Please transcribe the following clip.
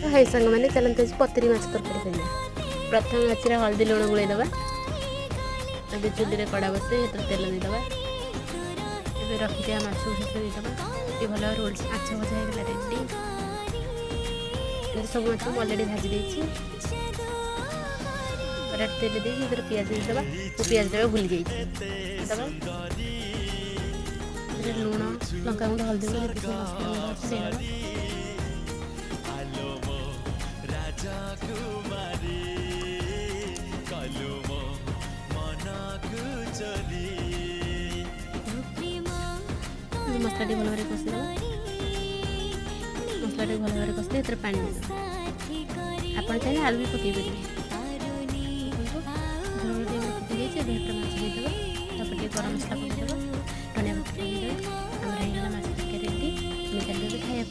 तो हाई सांग मैंने चलते आज पतरी माछ तरकारी करवा। प्रथम माछ हल्दी लुण गोलैदबा। अब चुली कड़ा बसे तेल देदबा। ए रखिदिया माछ देदबा। ये भल रोल माछ भजा हो रेडी। सब माछ अलरेडी भाजी देती तेल दे पियाज देदबा। पियाज देवा भूल जाइए लुण लंका गुंड हल्दी गुंड मसला मसला भल भाव कषिदेव मसला भल भाव कषि पानी देदेव आप चाहिए आलू भी पकई पारे माछ देदेव गरम मसला पकईदेव धनिया पत्र देदेव आम माछ रेडी खाइए।